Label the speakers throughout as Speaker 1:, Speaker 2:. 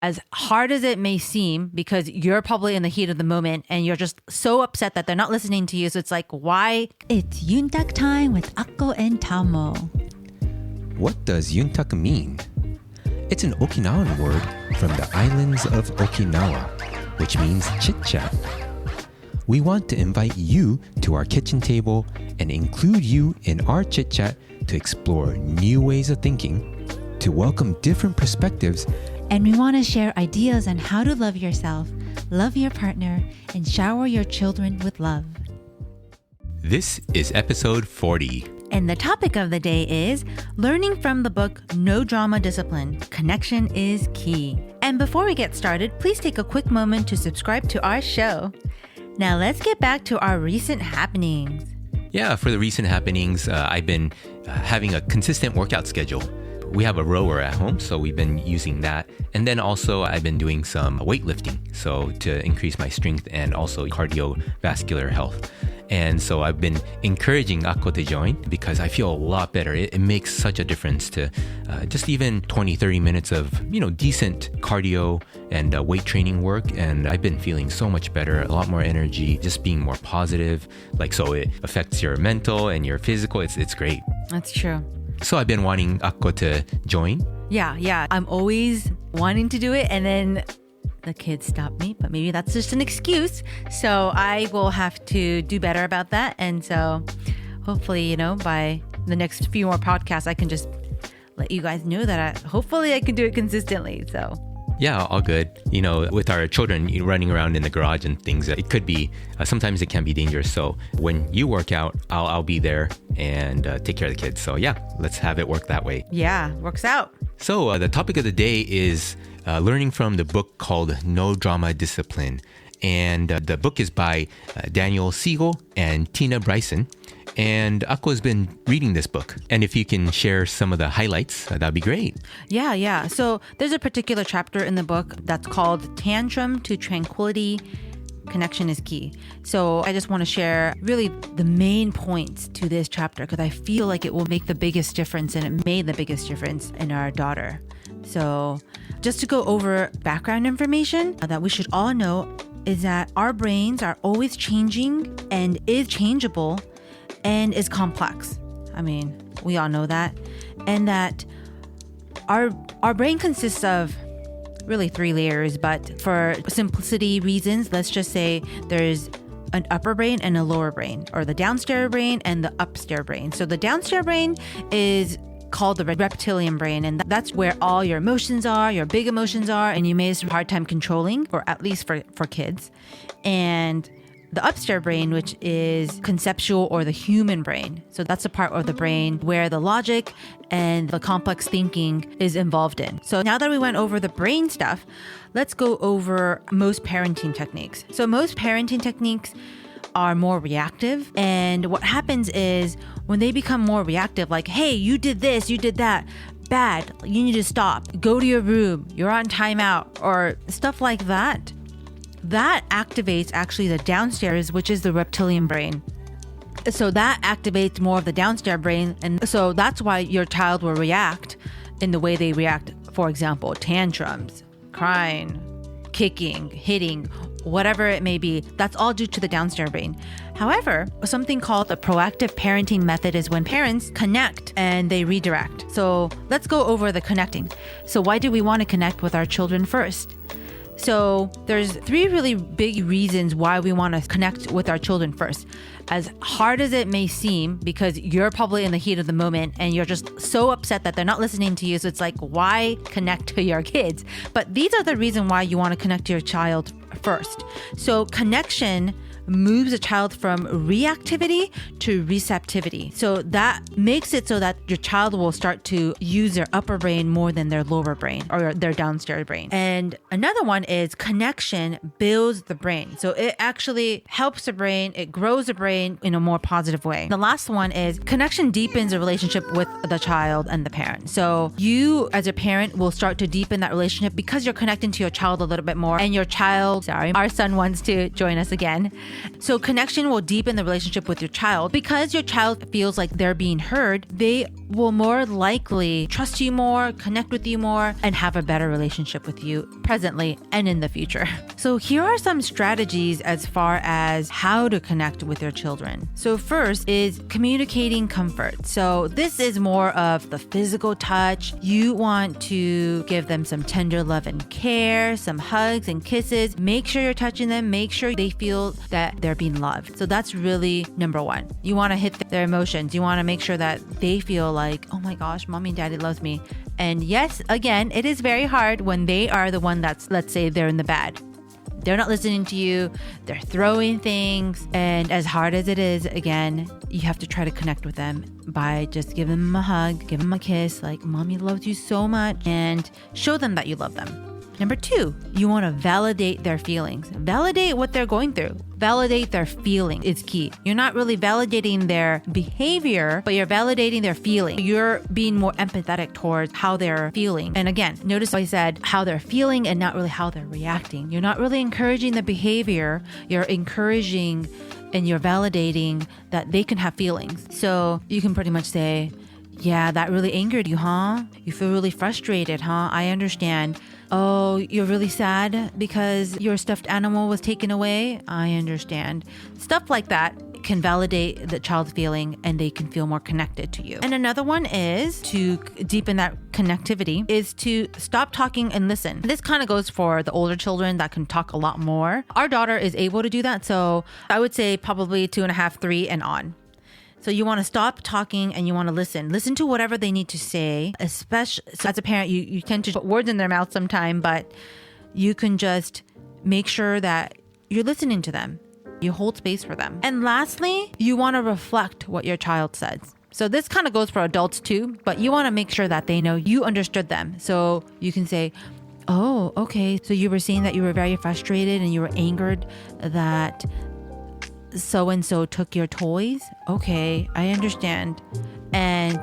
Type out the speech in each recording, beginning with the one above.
Speaker 1: as hard as it may seem, because you're probably in the heat of the moment and you're just so upset that they're not listening to you. So it's like, why?
Speaker 2: It's Yuntaku time with Akko and Tamo.
Speaker 3: What does Yuntaku mean? It's an Okinawan word from the islands of Okinawa, which means chit-chat. We want to invite you to our kitchen table and include you in our chit-chat to explore new ways of thinking, to welcome different perspectives,
Speaker 2: and we want to share ideas on how to love yourself, love your partner, and shower your children with love.
Speaker 3: This is episode 40.
Speaker 1: And the topic of the day is learning from the book No Drama Discipline, Connection is Key. And before we get started, please take a quick moment to subscribe to our show. Now let's get back to our recent happenings.
Speaker 3: Yeah, for the recent happenings, I've been having a consistent workout schedule. We have a rower at home, so we've been using that. And then also I've been doing some weightlifting, so to increase my strength and also cardiovascular health. And so I've been encouraging Akko to join because I feel a lot better. It makes such a difference to just even 20-30 minutes of, decent cardio and weight training work. And I've been feeling so much better, a lot more energy, just being more positive. So it affects your mental and your physical. It's great.
Speaker 1: That's true.
Speaker 3: So I've been wanting Akko to join.
Speaker 1: Yeah. I'm always wanting to do it, and then the kids stop me, but maybe that's just an excuse. So I will have to do better about that. And so hopefully, by the next few more podcasts, I can just let you guys know that hopefully I can do it consistently. So
Speaker 3: yeah, all good. With our children running around in the garage and things, it could be, sometimes it can be dangerous. So when you work out, I'll be there and take care of the kids. So yeah, let's have it work that way.
Speaker 1: Yeah, works out.
Speaker 3: So the topic of the day is learning from the book called No Drama Discipline. And the book is by Daniel Siegel and Tina Bryson. And Akko has been reading this book. And if you can share some of the highlights, that'd be great.
Speaker 1: Yeah. So there's a particular chapter in the book that's called Tantrum to Tranquility, Connection is Key. So I just want to share really the main points to this chapter because I feel like it will make the biggest difference, and it made the biggest difference in our daughter. So just to go over background information that we should all know is that our brains are always changing and is changeable and is complex. I mean, we all know that. And that our brain consists of really 3 layers, but for simplicity reasons, let's just say there's an upper brain and a lower brain, or the downstairs brain and the upstairs brain. So the downstairs brain is called the reptilian brain, and that's where all your emotions are, your big emotions are, and you may have a hard time controlling, or at least for kids. And the upstairs brain, which is conceptual, or the human brain. So that's the part of the brain where the logic and the complex thinking is involved in. So now that we went over the brain stuff, let's go over most parenting techniques. So most parenting techniques are more reactive. And what happens is when they become more reactive, like, hey, you did this, you did that, bad, you need to stop, go to your room, you're on timeout, or stuff like that. That activates actually the downstairs, which is the reptilian brain. So that activates more of the downstairs brain. And so that's why your child will react in the way they react. For example, tantrums, crying, kicking, hitting, whatever it may be. That's all due to the downstairs brain. However, something called the proactive parenting method is when parents connect and they redirect. So let's go over the connecting. So why do we want to connect with our children first? So there's 3 really big reasons why we want to connect with our children first. As hard as it may seem, because you're probably in the heat of the moment and you're just so upset that they're not listening to you. So it's like, why connect to your kids? But these are the reason why you want to connect to your child first. So connection moves a child from reactivity to receptivity. So that makes it so that your child will start to use their upper brain more than their lower brain or their downstairs brain. And another one is connection builds the brain. So it actually helps the brain, it grows the brain in a more positive way. The last one is connection deepens a relationship with the child and the parent. So you as a parent will start to deepen that relationship because you're connecting to your child a little bit more, and your child, our son wants to join us again. So connection will deepen the relationship with your child. Because your child feels like they're being heard, they will more likely trust you more, connect with you more, and have a better relationship with you presently and in the future. So here are some strategies as far as how to connect with your children. So first is communicating comfort. So this is more of the physical touch. You want to give them some tender love and care, some hugs and kisses. Make sure you're touching them. Make sure they feel that they're being loved. So that's really number one. You want to hit their emotions. You want to make sure that they feel like, oh my gosh, mommy and daddy loves me. And yes, again, it is very hard when they are the one that's, let's say they're in the bad. They're not listening to you. They're throwing things. And as hard as it is, again, you have to try to connect with them by just giving them a hug, give them a kiss, like mommy loves you so much, and show them that you love them. Number two, you want to validate their feelings. Validate what they're going through. Validate their feeling is key. You're not really validating their behavior, but you're validating their feeling. You're being more empathetic towards how they're feeling. And again, notice I said how they're feeling and not really how they're reacting. You're not really encouraging the behavior. You're encouraging and you're validating that they can have feelings. So you can pretty much say, yeah, that really angered you, huh? You feel really frustrated, huh? I understand. Oh, you're really sad because your stuffed animal was taken away? I understand. Stuff like that can validate the child's feeling and they can feel more connected to you. And another one is to deepen that connectivity is to stop talking and listen. This kind of goes for the older children that can talk a lot more. Our daughter is able to do that. So I would say probably 2.5, 3 and on. So you want to stop talking and you want to listen. Listen to whatever they need to say, especially so as a parent, you tend to put words in their mouth sometime, but you can just make sure that you're listening to them. You hold space for them. And lastly, you want to reflect what your child says. So this kind of goes for adults too, but you want to make sure that they know you understood them. So you can say, oh, okay. So you were saying that you were very frustrated and you were angered that so-and-so took your toys. Okay, I understand. And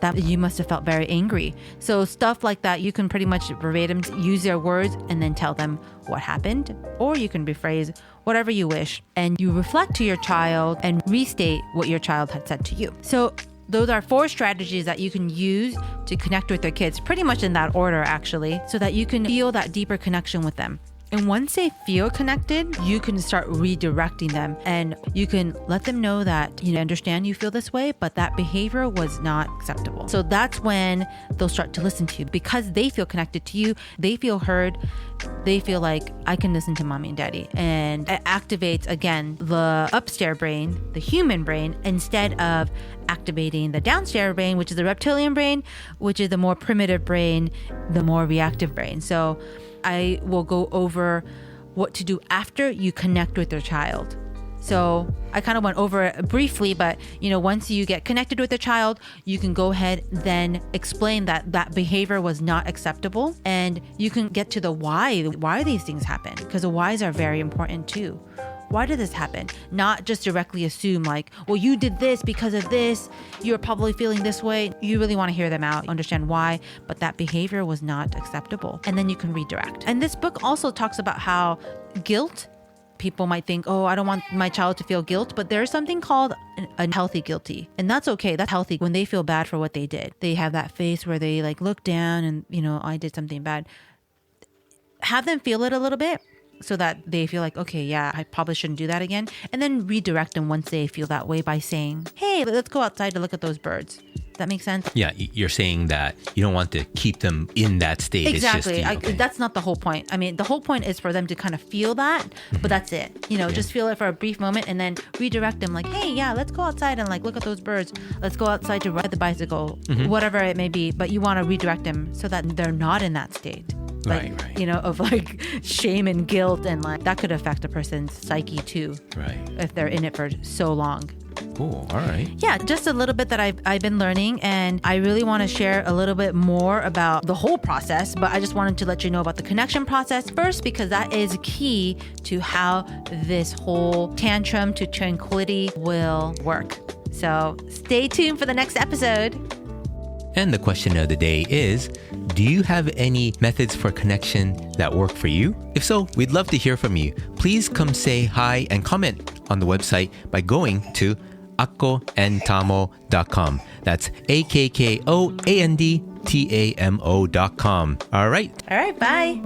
Speaker 1: that you must have felt very angry. So stuff like that, you can pretty much verbatim use their words and then tell them what happened. Or you can rephrase whatever you wish. And you reflect to your child and restate what your child had said to you. So those are 4 strategies that you can use to connect with your kids, pretty much in that order actually, so that you can feel that deeper connection with them. And once they feel connected, you can start redirecting them and you can let them know that you understand you feel this way, but that behavior was not acceptable. So that's when they'll start to listen to you because they feel connected to you. They feel heard. They feel like I can listen to mommy and daddy. And it activates, again, the upstairs brain, the human brain, instead of activating the downstairs brain, which is the reptilian brain, which is the more primitive brain, the more reactive brain. So I will go over what to do after you connect with your child. So I kind of went over it briefly, but once you get connected with the child, you can go ahead then explain that that behavior was not acceptable, and you can get to the why these things happen, because the whys are very important too. Why did this happen? Not just directly assume like, well, you did this because of this. You're probably feeling this way. You really want to hear them out, understand why, but that behavior was not acceptable. And then you can redirect. And this book also talks about how guilt, people might think, oh, I don't want my child to feel guilt, but there's something called a healthy guilty. And that's okay. That's healthy when they feel bad for what they did. They have that face where they like look down and, I did something bad. Have them feel it a little bit, so that they feel like, okay, yeah, I probably shouldn't do that again. And then redirect them once they feel that way by saying, hey, let's go outside to look at those birds. Does that make sense? Yeah,
Speaker 3: you're saying that you don't want to keep them in that state.
Speaker 1: Exactly.
Speaker 3: It's just,
Speaker 1: that's not the whole point. I mean, the whole point is for them to kind of feel that, but that's it. Just feel it for a brief moment and then redirect them like, hey, yeah, let's go outside and like look at those birds. Let's go outside to ride the bicycle, whatever it may be. But you want to redirect them so that they're not in that state. Like,
Speaker 3: right.
Speaker 1: Of like shame and guilt, and like that could affect a person's psyche too.
Speaker 3: Right.
Speaker 1: If they're in it for so long.
Speaker 3: Cool. All right.
Speaker 1: Yeah, just a little bit that I've been learning, and I really want to share a little bit more about the whole process, but I just wanted to let you know about the connection process first, because that is key to how this whole tantrum to tranquility will work. So stay tuned for the next episode.
Speaker 3: And the question of the day is, do you have any methods for connection that work for you? If so, we'd love to hear from you. Please come say hi and comment on the website by going to akkoandtamo.com. That's AKKOANDTAMO.com. All right.
Speaker 1: All right, bye.